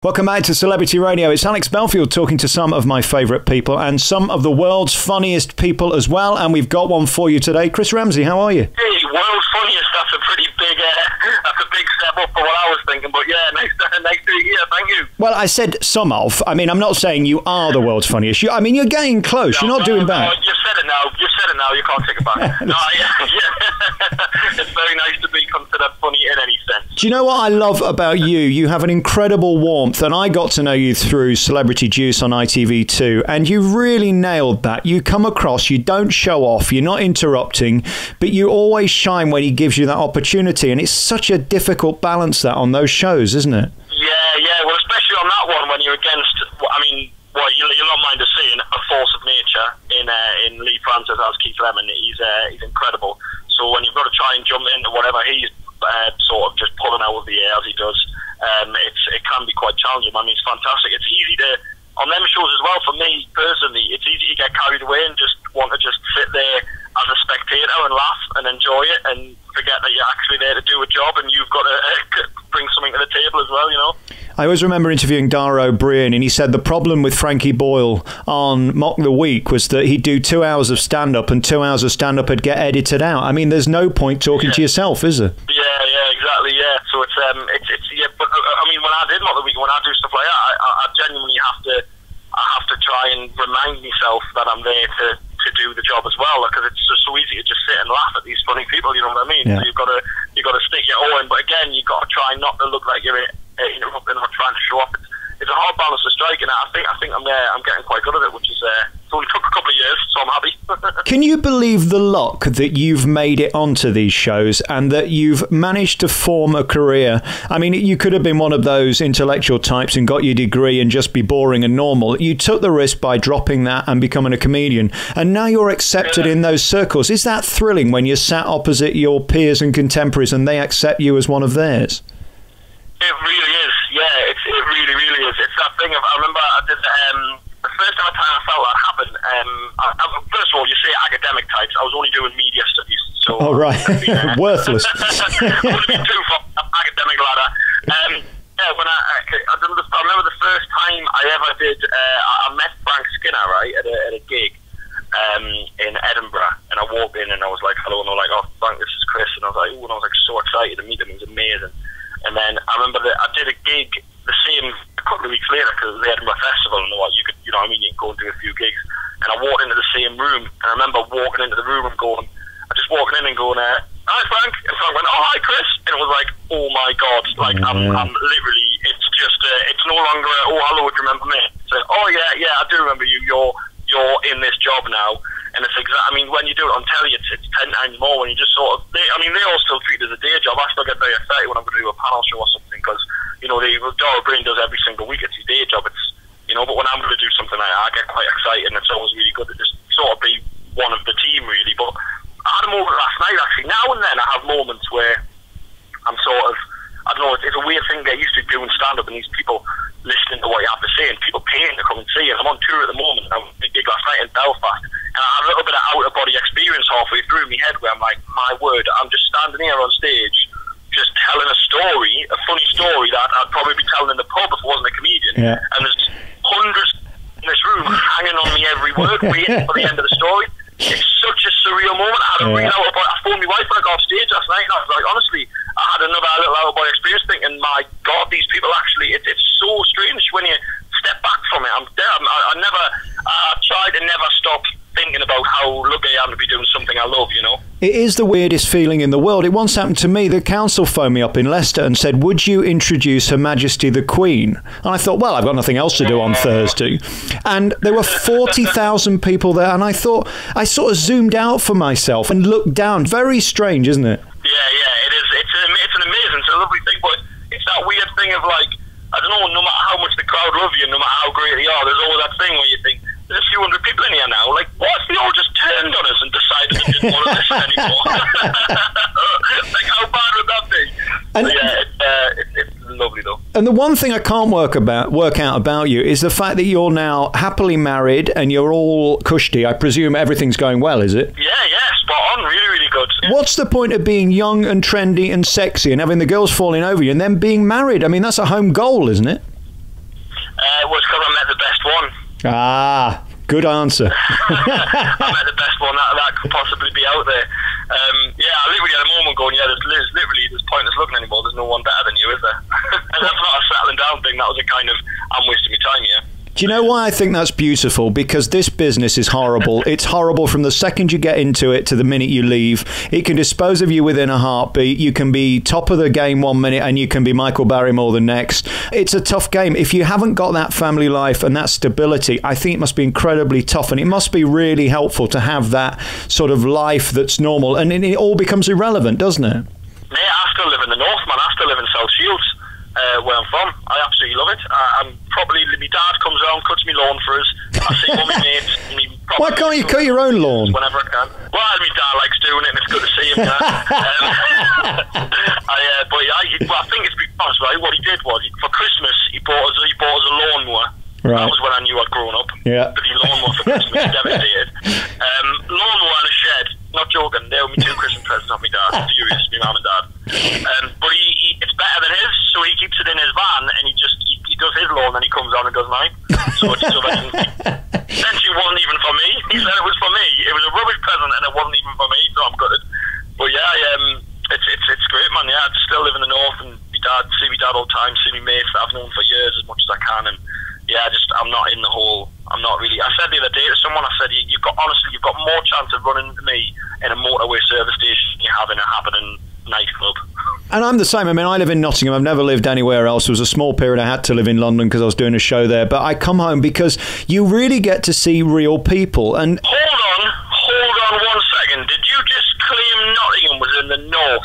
Welcome back to Celebrity Radio. It's Alex Belfield talking to some of my favourite people and some of the world's funniest people as well. And we've got one for you today. Chris Ramsey, how are you? Hey, world's funniest. That's a pretty big, step up for what I was thinking. But yeah, nice to hear. Thank you. Well, I said some of. I mean, I'm not saying you are the world's funniest. You're getting close. You're not doing bad. No, you've said it now. You can't take it back. No, yeah. It's very nice to be considered funny in any sense. Do you know what I love about you? You have an incredible warmth, and I got to know you through Celebrity Juice on ITV2, and you really nailed that. You come across, you don't show off, you're not interrupting, but you always shine when he gives you that opportunity, and it's such a difficult balance that on those shows, isn't it? Yeah. Well, especially on that one when you're against, you'll not mind us saying, a force of nature in Lee Francis as Keith Lemon. He's incredible. So when you've got to try and jump into whatever he's sort of just pulling out of the air as he does, it can be quite challenging. I mean, it's fantastic. It's easy to, on them shows as well, for me personally, it's easy to get carried away and just want to just sit there as a spectator and laugh and enjoy it and forget that you're actually there to do a job and you've got to bring something to the table as well, you know. I always remember interviewing Dara O'Brien, and he said the problem with Frankie Boyle on Mock the Week was that he'd do 2 hours of stand-up, and 2 hours of stand-up would get edited out. I mean, there's no point talking to yourself, is there? Yeah, exactly, yeah. So it's but I mean, when I did Mock the Week, when I do stuff like that, I genuinely have to try and remind myself that I'm there to do the job as well, because it's just so easy to just sit and laugh at these funny people, you know what I mean? Yeah. So you've got to stick your oar in, but again, you've got to try not to look like you're interrupting or trying to show off. It's a hard balance to strike, and I think I'm getting quite good at it, which is it only took a couple of years, so I'm happy. Can you believe the luck that you've made it onto these shows and that you've managed to form a career? I mean, you could have been one of those intellectual types and got your degree and just be boring and normal. You took the risk by dropping that and becoming a comedian, and now you're accepted in those circles. Is that thrilling when you're sat opposite your peers and contemporaries and they accept you as one of theirs? It really is, yeah. It really, really is. It's that thing of, I remember I did the first time I felt that happen. First of all, you say academic types. I was only doing media studies, so right, worthless. I would have been too far up academic ladder. When I remember the first time I ever did. I met Frank Skinner at a gig in Edinburgh, and I walked in and I was like, "Hello," and they were like, "Oh, Frank, this is Chris," and I was like, "Oh," and I was like so excited to meet him. He was amazing. And then I remember that I did a gig a couple of weeks later because it was the Edinburgh Festival, and you could, you know what I mean, you can go and do a few gigs. And I walked into the same room, and I remember walking into the room and just walking in and going, "Hi Frank," and Frank went, "Oh hi Chris," and it was like, oh my god, like I'm literally, it's just, it's no longer "Oh hello, do you remember me?" It's like, "Oh yeah, I do remember you. You're in this job now." And it's I mean, when you do it on telly, it's 10 times more. When you just sort of, they all still treat it as a day job. I still get very excited when I'm going to do a panel show or something, because, you know, Dara O'Brien does every single week. It's his day job. It's, you know, but when I'm going to do something like that, I get quite excited, and it's always really good to just sort of be one of the team, really. But I had a moment last night, actually. Now and then I have moments where I'm sort of, I don't know, it's a weird thing to get used to doing stand-up, and these people listening to what you have to say, and people paying to come and see. And I'm on tour at the moment. I was a gig last night in Belfast, and I had a little bit of out-of-body experience halfway through in my head where I'm like, my word, I'm just standing here on stage, just telling a story, a funny story that I'd probably be telling in the pub if I wasn't a comedian. Yeah. And there's hundreds in this room hanging on me every word, waiting for the end of the story. It's such a surreal moment. I had a real out-of-body. I phoned my wife when I got off stage last night, and I was like, honestly, I had another little out-of-body experience thinking, my God, these people actually, it's so strange when you step back from it. I try to never stop thinking about how lucky I am to be doing something I love, you know. It is the weirdest feeling in the world. It once happened to me. The council phoned me up in Leicester and said, "Would you introduce Her Majesty the Queen?" And I thought, well, I've got nothing else to do on Thursday. And there were 40,000 people there, and I thought, I sort of zoomed out for myself and looked down. Very strange, isn't it? Yeah, it is. It's an amazing, it's a lovely thing, but it's that weird thing of like, I don't know, no matter how much the crowd love you, no matter how great they are, there's always that thing where you think, there's a few hundred people in here now, like, what if they all just turned on us and decided they didn't want to listen anymore? Like, how bad would that be? And it's lovely though. And the one thing I can't work out about you is the fact that you're now happily married and you're all cushy. I presume everything's going well, is it? Yeah, spot on, really, really good. Yeah. What's the point of being young and trendy and sexy and having the girls falling over you and then being married? I mean, that's a home goal, isn't it? It was because I met the best one. Ah, good answer. I met the best one that could possibly be out there. I literally had a moment going, there's pointless looking anymore. There's no one better than you, is there? And that's not a settling down thing. That was a kind of, I'm wasting my time here. Do you know why I think that's beautiful? Because this business is horrible. It's horrible from the second you get into it to the minute you leave. It can dispose of you within a heartbeat. You can be top of the game one minute and you can be Michael Barrymore the next. It's a tough game. If you haven't got that family life and that stability, I think it must be incredibly tough, and it must be really helpful to have that sort of life that's normal, and it all becomes irrelevant, doesn't it? Yeah, I still live in the north, man. I still live in South Shields. Where I'm from. I absolutely love it. I'm probably, my dad comes around, cuts me lawn for us. I see all my mates. Why can't you cut your own lawn? Whenever I can. Well, my dad likes doing it, and it's good to see him. I think it's because, right, what he did was, for Christmas, he bought us a lawnmower. Right. That was when I knew I'd grown up. Yeah. But he lawnmower for Christmas, devastated. Lawnmower and a shed. Not joking. They owe me 2 Christmas presents off my dad. Furious, my mum and dad. But it's better than his, so he keeps it in his van, and he does his lawn, and he comes on and does mine. So essentially, it wasn't even for me. He said it was for me. It was a rubbish present, and it wasn't even for me, so I'm gutted. But yeah, it's great, man. Yeah, I still live in the north, and see my dad all the time, see my mates that I've known for years as much as I can, and yeah, I'm not in the whole. I'm not really. I said the other day to someone, I said, you've got more chance of running into me in a motorway service station than you have in a happening nightclub. And I'm the same. I mean, I live in Nottingham. I've never lived anywhere else. There was a small period I had to live in London because I was doing a show there. But I come home because you really get to see real people. And hold on 1 second. Did you just claim Nottingham was in the north?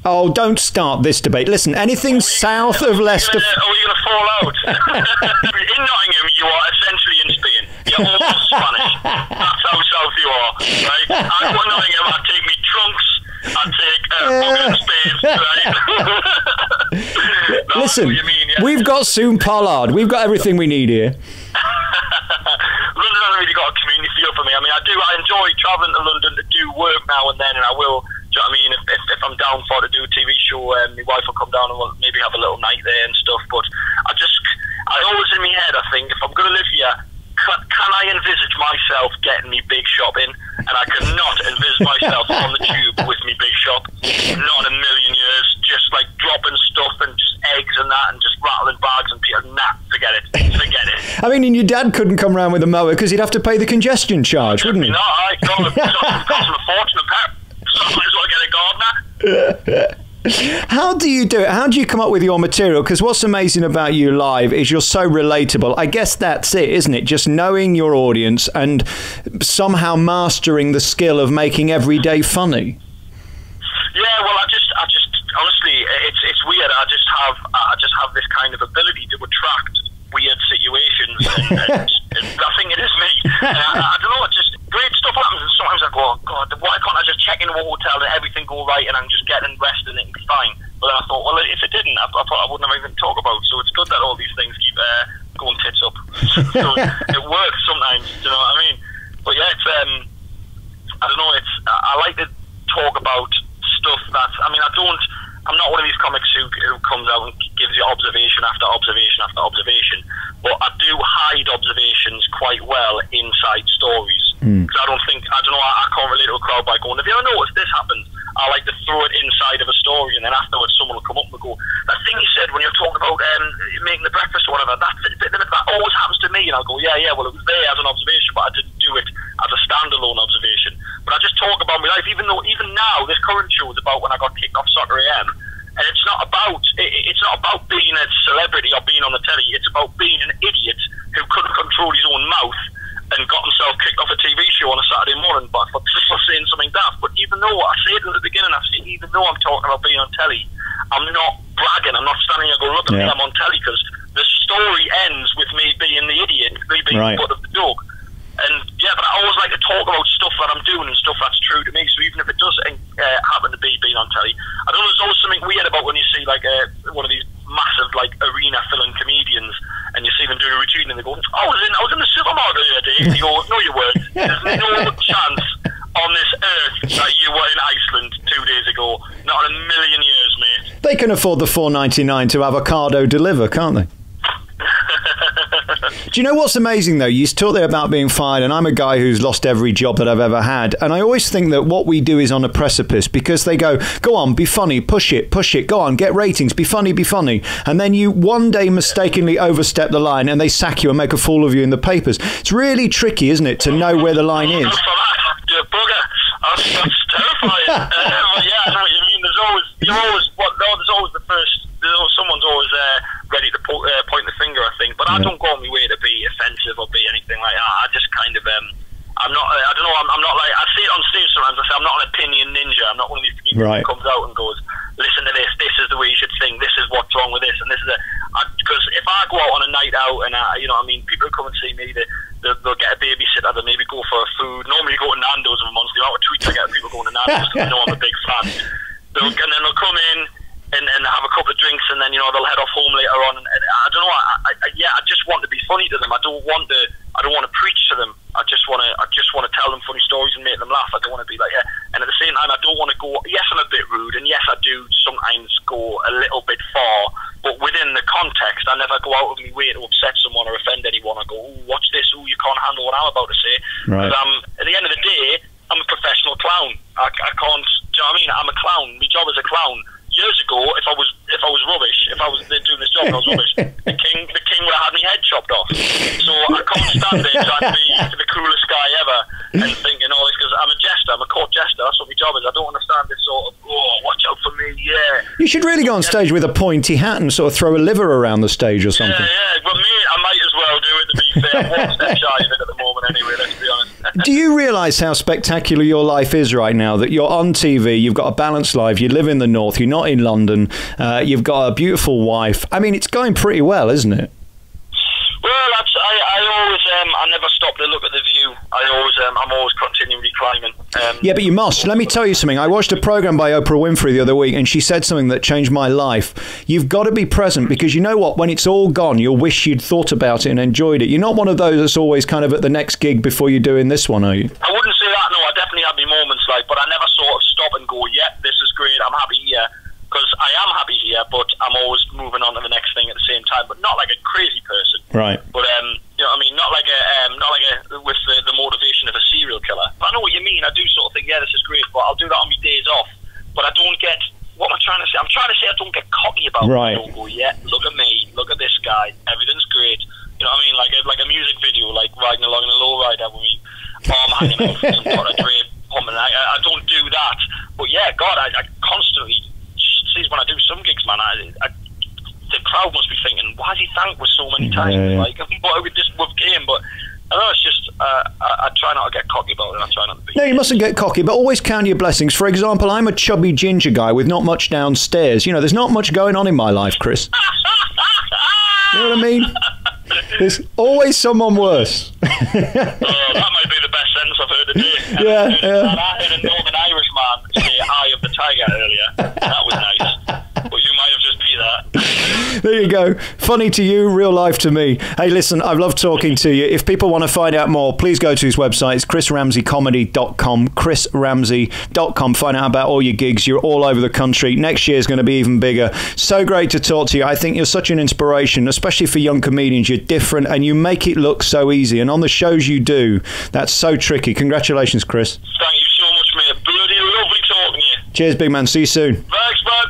Oh, don't start this debate. Listen, anything south of Leicester... Are we going to fall out? In Nottingham, you are essentially in Spain. You're almost Spanish. That's how south you are, right? I go to Nottingham, I take me trunks, I take bucket and spades, right? Listen, we've got Soon Pollard. We've got everything we need here. London hasn't really got a community feel for me. I mean, I enjoy travelling to London to do work now and then, and I will... Do you know what I mean? If I'm down for to do a TV show, my wife will come down and we'll maybe have a little night there and stuff. But I always in my head, I think, if I'm going to live here, can I envisage myself getting me big shop in? And I cannot envisage myself on the tube with me big shop. Not in a million years. Just like dropping stuff and just eggs and that and just rattling bags and people. Nah, forget it. Forget it. I mean, and your dad couldn't come round with a mower because he'd have to pay the congestion charge, wouldn't he? No, I got him a fortune a pet. So I might as well get a gardener. How do you do it? How do you come up with your material? Because what's amazing about you live is you're so relatable. I guess that's it, isn't it? Just knowing your audience and somehow mastering the skill of making every day funny. Yeah, well, I just honestly, it's weird. I just have this kind of ability to attract weird situations, and I think it is me. I don't know. It's just great stuff happens, and sometimes I go, oh, God, why can't I just check into a hotel and everything go right, and I'm just getting rested and it can be fine? But then I thought, well, if it didn't, I thought I wouldn't have anything to talk about. So it's good that all these things keep going tits up. So it works sometimes. Do you know what I mean? But yeah, it's I don't know. I like to talk about stuff that, I mean, I'm not one of these comics who comes out and gives you observation after observation after observation, but I do hide observations quite well inside stories. Because I don't know, I can't relate to a crowd by going, have you ever noticed this happened? I like to throw it inside of a story, and then afterwards someone will come up and go, that thing you said when you're talking about making the breakfast or whatever, that always happens to me. And I'll go, yeah, well, it was there as an observation, but I didn't do it as a standalone observation. But I just talk about my life, even now, this current show is about when I got kicked off Soccer AM. And it's not about being a celebrity or being on the telly. It's about being an idiot who couldn't control his own mouth and got himself kicked off a TV show on a Saturday morning for saying something daft. But even though I said at the beginning, even though I'm talking about being on telly, I'm not bragging. I'm not standing here going, look at me, I'm on telly, because the story ends with me being the idiot, me being the butt of the joke. And yeah, but I always like to talk about stuff that I'm doing and stuff that's true to me. So even if it does happen to be being on telly, I don't know, there's always something weird about when you see like one of these massive like arena filling comedians and you see them doing a routine and they go, I was in the supermarket the other day. And you go, no you weren't. There's no chance on this earth that you were in Iceland 2 days ago. Not in a million years, mate. They can afford the $4.99 to avocado deliver, can't they? Do you know what's amazing, though? You talk there about being fired, and I'm a guy who's lost every job that I've ever had. And I always think that what we do is on a precipice, because they go on, be funny, push it, go on, get ratings, be funny. And then you one day mistakenly overstep the line and they sack you and make a fool of you in the papers. It's really tricky, isn't it, to know where the line is? You bugger. That's terrifying. But yeah, I know what you mean. There's always the first. Someone's always ready to point the finger, I think. But I don't go on my way to be offensive or be anything like that. I just kind of, I'm not. I don't know. I'm not like. I see it on stage sometimes. I say I'm not an opinion ninja. I'm not one of these people who comes out and goes, "Listen to this. This is the way you should sing. This is what's wrong with this." And this is because if I go out on a night out and you know, what I mean, people who come and see me, they'll get a babysitter. They'll maybe go for food. Normally, go to Nando's every month. The amount of tweets I get of people going to Nando's because they know I'm a big fan. And then they'll come in and have a couple of drinks, and then, you know, they'll head off home later on. And I don't know. I just want to be funny to them. I don't want to preach to them. I just want to tell them funny stories and make them laugh. I don't want to be like, yeah. And at the same time, I don't want to go. Yes, I'm a bit rude, and yes, I do sometimes go a little bit far. But within the context, I never go out of my way to upset someone or offend anyone. I go, "Ooh, watch this. Ooh, you can't handle what I'm about to say." Right. Because at the end of the day, I'm a professional clown. I can't. Do you know what I mean? I'm a clown. My job is a clown. Years ago, if I was rubbish, if I was doing this job and I was rubbish, the king would have had my head chopped off. So I can't stand there trying to be the coolest guy ever and thinking, "Oh, it's because I'm a jester. I'm a court jester. That's what my job is." I don't understand this sort of, "Oh, watch out for me." Yeah. You should really go on stage with a pointy hat and sort of throw a liver around the stage or something. Yeah. But me, I might as well do it, to be fair. I'm one step shy of it at the moment anyway, let's be honest. Do you realise how spectacular your life is right now? That you're on TV, you've got a balanced life, you live in the north, you're not in London, you've got a beautiful wife. I mean, it's going pretty well, isn't it? Well, I always, I never stop to look at the view. I'm always continually climbing. Yeah, but you must. Let me tell you something. I watched a program by Oprah Winfrey the other week, and she said something that changed my life. You've got to be present, because you know what? When it's all gone, you'll wish you'd thought about it and enjoyed it. You're not one of those that's always kind of at the next gig before you're doing this one, are you? I wouldn't say that, no. I definitely have my moments, but I never sort of stop and go, "Yeah, this is great, I'm happy here." Because I am happy here, but I'm always moving on to the next thing at the same time. But not like a crazy person, right? But you know what I mean, not like a with the motivation of a serial killer. But I know what you mean. I do sort of think, yeah, this is great, but I'll do that on my days off. But I don't get what am I trying to say? I'm trying to say I don't get cocky about it. I don't go, "Yeah, look at me, look at this guy, everything's great." You know what I mean? Like a music video, like riding along in a lowrider with me arm hanging out from some sort of drape pumping. I don't do that. But yeah, God, I constantly. See, when I do some gigs, man, the crowd must be thinking, "Why has he thanked us so many times?" Yeah. Like, but with game, but I know it's just I try not to get cocky about it. I try not to be. No, you mustn't get cocky, but always count your blessings. For example, I'm a chubby ginger guy with not much downstairs. You know, there's not much going on in my life, Chris. You know what I mean? There's always someone worse. Oh, that might be the best sentence I've heard today. Yeah. I heard a Northern Irish man say "Eye of the Tiger" earlier. That was nice. But you might have just beat that. There you go. Funny to you, real life to me. Hey, listen, I've loved talking to you. If people want to find out more, please go to his website. It's chrisramseycomedy.com. chrisramsey.com. Find out about all your gigs. You're all over the country. Next year is going to be even bigger. So great to talk to you. I think you're such an inspiration, especially for young comedians. You're different and you make it look so easy. And on the shows you do, that's so tricky. Congratulations, Chris. Thank you so much, mate. Bloody lovely talking to you. Cheers, big man. See you soon. Thanks, bye.